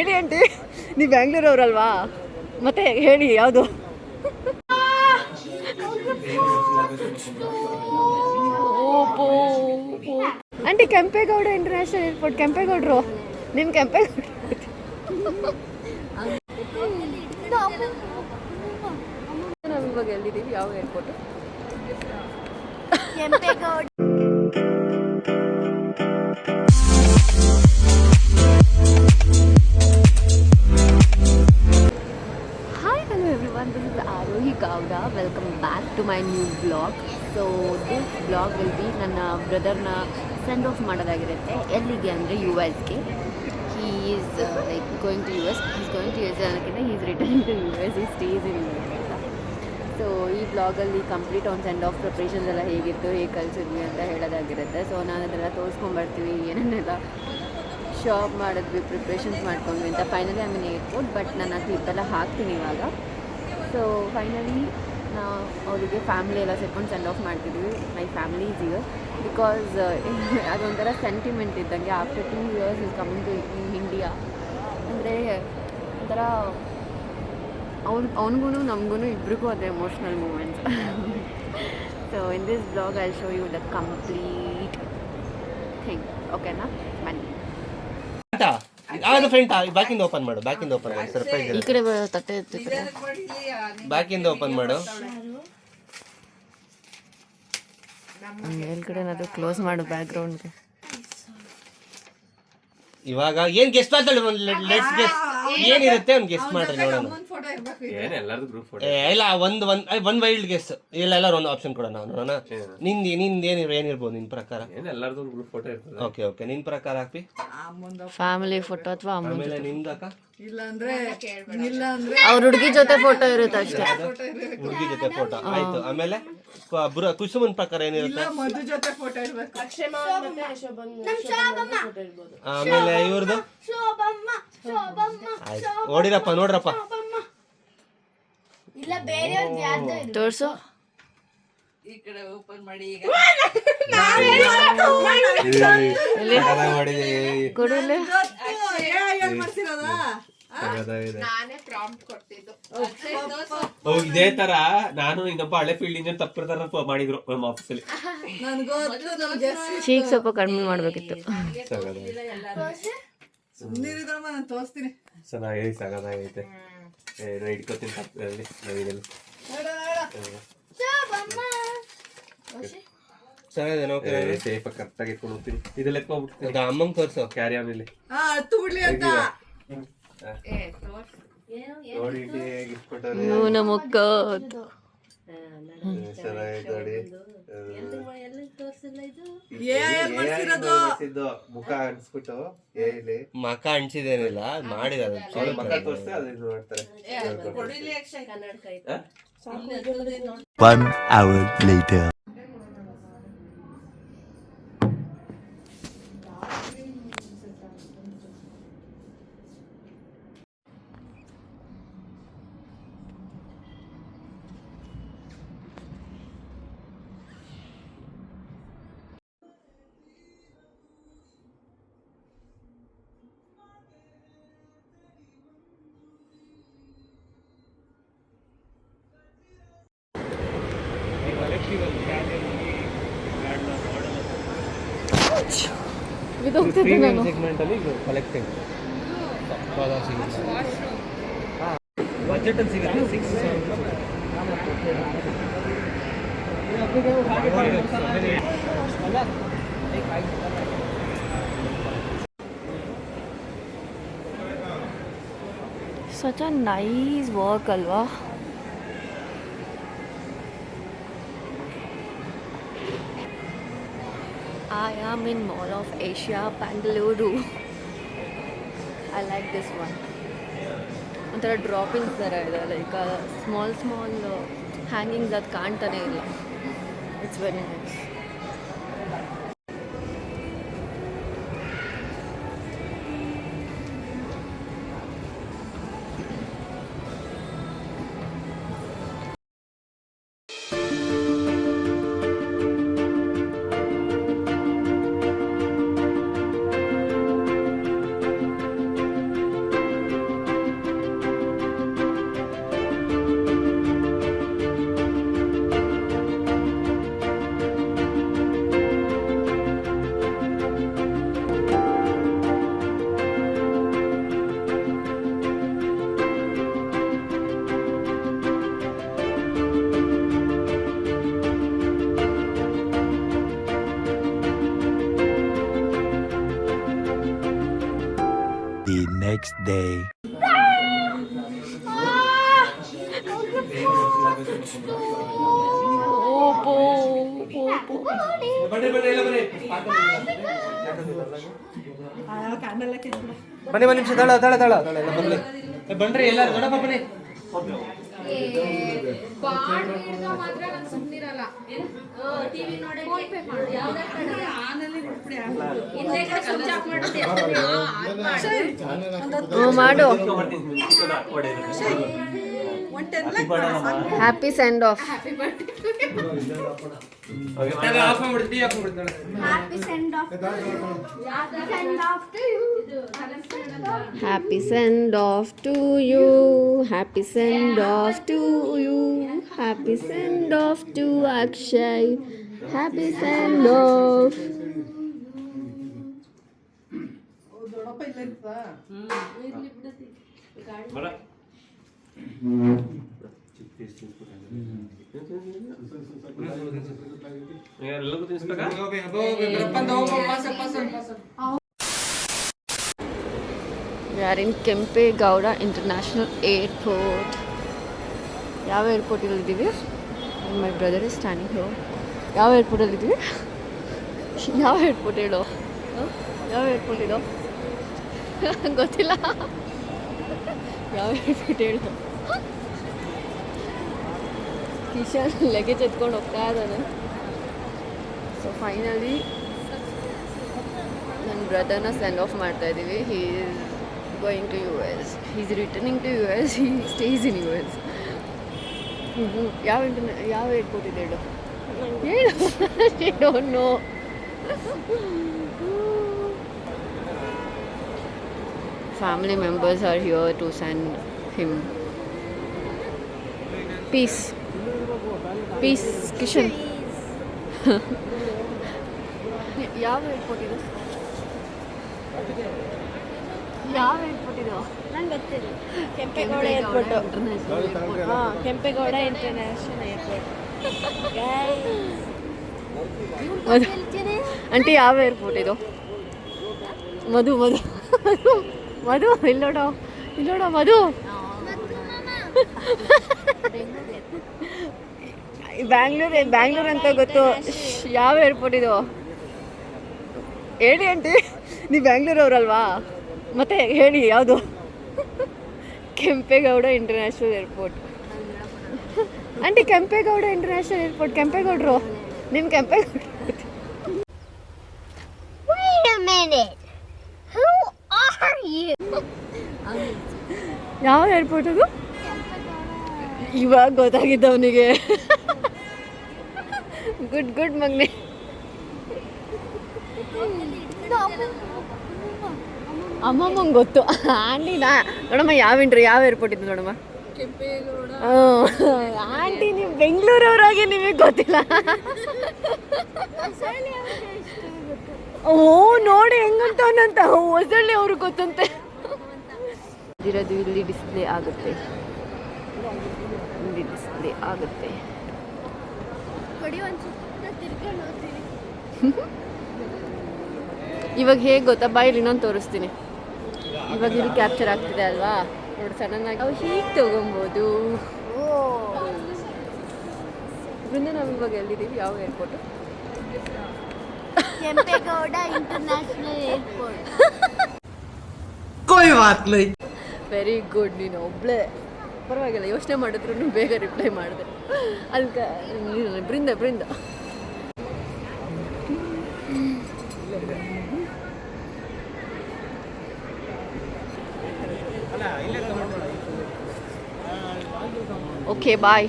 ಹೇಳಿ ಆಂಟಿ, ನೀವು ಬ್ಯಾಂಗ್ಳೂರವ್ರಲ್ವಾ? ಮತ್ತೆ ಹೇಳಿ ಯಾವುದು? Aunty Kempegowda international airport. ಕೆಂಪೇಗೌಡರು ನಿಮ್ಮ ಕೆಂಪೇಗೌಡ. ನಾವು ಇವಾಗ ಎಲ್ಲಿದ್ದೀವಿ? ಯಾವ airport? Kempegowda. This is Arohi Gowda. Welcome back to my new vlog. So this vlog will be ನನ್ನ ಬ್ರದರ್ನ ಸೆಂಡ್ ಆಫ್ ಮಾಡೋದಾಗಿರುತ್ತೆ. ಎಲ್ಲಿಗೆ ಅಂದರೆ US-ಗೆ. He is going to US. He's going to US ಅನ್ನೋಕ್ಕಿಂತ he is returning to US. He stays in US. So ಈ ಬ್ಲಾಗಲ್ಲಿ complete on send off preparations ಎಲ್ಲ ಹೇಗಿತ್ತು, ಹೇಗೆ ಕಲಿಸಿದ್ವಿ ಅಂತ ಹೇಳೋದಾಗಿರುತ್ತೆ. ಸೊ ನಾನು ಅದೆಲ್ಲ ತೋರಿಸ್ಕೊಂಬರ್ತೀವಿ, ಏನೇನೆಲ್ಲ ಶಾಪ್ ಮಾಡಿದ್ವಿ, ಪ್ರಿಪ್ರೇಷನ್ಸ್ ಮಾಡ್ಕೊಂಡ್ವಿ ಅಂತ. Finally I mean airport, but ನಾನು ಆ ಕ್ಲಿಪ್ಪೆಲ್ಲ ಹಾಕ್ತೀನಿ ಇವಾಗ. ಸೊ ಫೈನಲಿ ನಾವು ಅವರಿಗೆ ಫ್ಯಾಮಿಲಿ ಎಲ್ಲ ಸೇರ್ಕೊಂಡು ಸೆಂಡ್ ಆಫ್ ಮಾಡ್ತಿದ್ವಿ. My family is year because ಅದೊಂಥರ ಸೆಂಟಿಮೆಂಟ್ ಇದ್ದಂಗೆ. After 2 years is coming to India ಅಂದರೆ ಒಂಥರ ಅವನಿಗೂ ನಮಗೂ ಇಬ್ರಿಗೂ ಅದು emotional moments. So in this blog I show you the complete thing. ಓಕೆನಾ? ಬನ್ನಿ. ಫ್ರೆಂಡ್ ಬ್ಯಾಕಿಂದ ಓಪನ್ ಮಾಡು, ಬ್ಯಾಕಿಂದ ಓಪನ್ ಮಾಡು. ಸರ್ಪ್ರೈಸ್ ಈ ಕಡೆ ತಟ್ಟೆ ಇತ್ತು, ಬ್ಯಾಕಿಂದ ಓಪನ್ ಮಾಡು. ಮೇಲ್ಗಡೆ ಏನಾದ್ರು ಕ್ಲೋಸ್ ಮಾಡು ಬ್ಯಾಕ್ಗ್ರೌಂಡ್ಗೆ. ಇವಾಗ ಏನ್ ಗೆಸ್ಟ್ ಮಾಡ್ತಾಳೆ? ಲೆಟ್ಸ್ ಗೆಸ್ಟ್ ಏನಿರುತ್ತೆ ಒಂದು ಗೆಸ್ಟ್ ಮಾಡ್ರಿ ನೋಡೋಣ. ಇಲ್ಲ ಒಂದ್ ವೈಲ್ಡ್ ಗೆಸ್ಟ್. ಇಲ್ಲ ಎಲ್ಲರೂ ಒಂದು ಆಪ್ಷನ್ ಕೊಡೋಣ ನೋಡೋಣ. ನಿಂದ ಏನಿರ್ಬೋದು ನಿನ್ ಪ್ರಕಾರ? ಓಕೆ ಓಕೆ, ನಿನ್ ಪ್ರಕಾರ ಹಾಕಿ. ಫ್ಯಾಮಿಲಿ ಫೋಟೋ ಅಥವಾ ಆಮೇಲೆ ನಿಮ್ದಕ್ಕ? ಅವ್ರ ಹುಡುಗಿ ಜೊತೆ ಫೋಟೋ ಇರುತ್ತೆ ಅಷ್ಟೇ. ಹುಡುಗಿ ಜೊತೆ ಫೋಟೋ ಆಯ್ತು. ಆಮೇಲೆ ಕುಸುಮನ್ ಪ್ರಕಾರ ಏನಿರುತ್ತೆ? ಆಮೇಲೆ ಇವ್ರದ್ದು ಆಯ್ತು. ಓಡಿರಪ್ಪ ನೋಡ್ರಪ್ಪ, ತೋರ್ಸು. ಕೊಡಲೆ ಇದೇ ತರ ನಾನು ಇನ್ನೊಬ್ಬ ಹಳೆ ಫೀಲ್ಡ್ ಇಂಜಿನಿಯರ್ ತಪ್ಪಿರ್ತಾರ ಮಾಡಿದ್ರು ನಮ್ಮ ಆಫೀಸಲ್ಲಿ. ಚೀಕ್ ಸ್ವಲ್ಪ ಕಡಿಮೆ ಮಾಡ್ಬೇಕಿತ್ತು. ಚೆನ್ನಾಗಿ ಸಗದಾಗೈತೆ. ಇಟ್ಕೋತೀನಿ ತಪ್ಪಲ್ಲಿ ನವಿದಲ್ಲಿ. ಸೇಫ್ ಕರೆಕ್ಟಾಗಿ ಇಟ್ಕೊಂಡು ಹೋಗ್ತೀನಿ. ಇದೆಲ್ಲ ಎತ್ಕೊಂಡ್ಬಿಡ್ತೀನಿ. ಅಮ್ಮಂಗೆ ತೋರಿಸು ಕ್ಯಾರಿ ಆನ್ ಇಲ್ಲಿ. ನೋಡಿ ಗಿಫ್ಟ್ ಕೊಟ್ಟವ್ರೆ. ಮುಖ ಅನ್ಸ್ಬಿಟ್ಟು ಮಖ ಅನ್ಸಿದೇನಿಲ್ಲ ಮಾಡಿದ ಮಖ ತೋರಿಸಿ ಅದನ್ನ ನೋಡ್ತಾರೆ. 1 hour later. ಬಜೆಟ್ ಅಲ್ಲಿ ಸಿಗುತ್ತೆ 6 Such a nice work ಅಲ್ವಾ? I am in Mall of Asia, Bangalore. I like this one. ಒಂಥರ ಡ್ರಾಪಿಂಗ್ಸ್ ಥರ ಇದೆ, ಲೈಕ್ ಸ್ಮಾಲ್ ಹ್ಯಾಂಗಿಂಗ್ಸ್ ಅದು ಕಾಣ್ತಾನೆ ಇಲ್ಲ. It's very nice. next day. ಬನ್ನಿ ಒಂದು ನಿಮಿಷ ತಳ ಬನ್ರಿ ಎಲ್ಲರೂ ದೊಡ್ಡಪ್ಪ ಬನ್ನಿ. ಮಾಡು. Happy send off. Happy send off to you. Happy send off to you. Happy send off to Akshay. Happy send off. We are in Kempegowda International Airport. ಯಾವ ಏರ್ಪೋರ್ಟ್ ಇದ್ದೀವಿ? My brother is standing here. ಯಾವ ಏರ್ಪೋರ್ಟಲ್ಲಿ ಇದ್ದೀವಿ? ಯಾವ airport ಹೇಳೋ? ಯಾವ airport ಹೇಳೋ? ಗೊತ್ತಿಲ್ಲ. ಯಾವ ಏರ್ಪೋರ್ಟ್ ಹೇಳು? ಕಿಶನ್ ಲಗೇಜ್ ಎತ್ಕೊಂಡು ಹೋಗ್ತಾ ಇದ್ದಾನೆ. ಸೊ ಫೈನಲಿ ನನ್ನ ಬ್ರದರ್ನ ಸೆಂಡ್ ಆಫ್ ಮಾಡ್ತಾ ಇದ್ದೀವಿ. He is going to US. He is returning to US. He stays in US. ಯಾವ ಏರ್ಪೋರ್ಟ್ ಇದೆ ಹೇಳು? ಹೇಳು. Don't know. Family members are here to send him. Peace. Peace, Kishan. ಯಾವ airport ಇದು? ಯಾವ ಏರ್ಪೋರ್ಟ್ ಇದು? ನಂಗೆ ಗೊತ್ತಿಲ್ಲ. ಕೆಂಪೇಗೌಡ ಏರ್ಪೋರ್ಟ್. ಹಾಂ, ಕೆಂಪೇಗೌಡ ಇಂಟರ್ನ್ಯಾಷನಲ್ ಏರ್ಪೋರ್ಟ್. ಆಂಟಿ ಯಾವ ಏರ್ಪೋರ್ಟ್ ಇದು? ಮಧು ಮಧು ಮಧು ಇಲ್ಲೋಡೋ ಮಧು. ಬ್ಯಾಂಗ್ಳೂರ್ ಅಂತ ಗೊತ್ತು. ಯಾವ ಏರ್ಪೋರ್ಟ್ ಇದು ಹೇಳಿ ಆಂಟಿ. ನೀವು ಬ್ಯಾಂಗ್ಳೂರವ್ರಲ್ವಾ? ಮತ್ತೆ ಹೇಳಿ ಯಾವುದು? Kempegowda international airport. Aunty Kempegowda international airport. ಕೆಂಪೇಗೌಡರು ನಿಮ್ಮ Kempegowda. Wait a minute. Who are you? ಯಾವ ಏರ್ಪೋರ್ಟ್ ಅದು? ಇವಾಗ ಗೊತ್ತಾಗಿದ್ದ ಅವನಿಗೆ. ಗುಡ್ ಮಗ್ನೆ. ಅಮ್ಮಮ್ಮಂಗೆ ಗೊತ್ತು. ಆಂಟಿ ನೋಡಮ್ಮ ಯಾವ ಏರ್ಪೋರ್ಟ್ ಇದ್ದು ನೋಡಮ್ಮ. ಆಂಟಿ ನೀವು ಬೆಂಗಳೂರವರಾಗಿ ನಿಮಗೆ ಗೊತ್ತಿಲ್ಲ. ಓ ನೋಡಿ ಹೆಂಗಂತವನಂತ. ಹೊಸಳ್ಳಿ ಅವ್ರಿಗೆ ಗೊತ್ತಂತೆ. ಇರೋದು ಇಲ್ಲಿ ಡಿಸ್ಪ್ಲೇ ಆಗುತ್ತೆ. ಇವಾಗ ಹೇಗೆ ಗೊತ್ತಾ? ಬಾಯಲ್ಲಿ ಇನ್ನೊಂದು ತೋರಿಸ್ತೀನಿ. ಇವಾಗ ಇಲ್ಲಿ ಕ್ಯಾಪ್ಚರ್ ಆಗ್ತಿದೆ ಅಲ್ವಾ? ನೋಡಿ ಸಡನ್ ಆಗಿ ನಾವು ಹೀಗೆ ತಗೊಬೋದು. ಇದರಿಂದ ನಾವು ಇವಾಗ ಎಲ್ಲಿದ್ದೀವಿ? ಯಾವ airport? Kempegowda international airport. Very good. ನೀನು ಒಬ್ಳೆ ಪರವಾಗಿಲ್ಲ, ಯೋಚನೆ ಮಾಡಿದ್ರು ಬೇಗ ರಿಪ್ಲೈ ಮಾಡಿದೆ. ಅಲ್ಲಿ ಬೃಂದ ಓಕೆ ಬಾಯ್.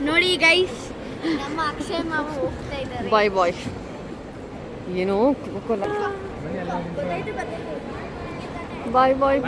ನೋಡಿ ಗೈಸ್, ನಮ್ಮ ಅಕ್ಷಯ್ ಮಾವ ಹೋಗ್ತಾ ಇದ್ದಾರೆ. ಬಾಯ್. ಏನೋ ಬಾಯ್.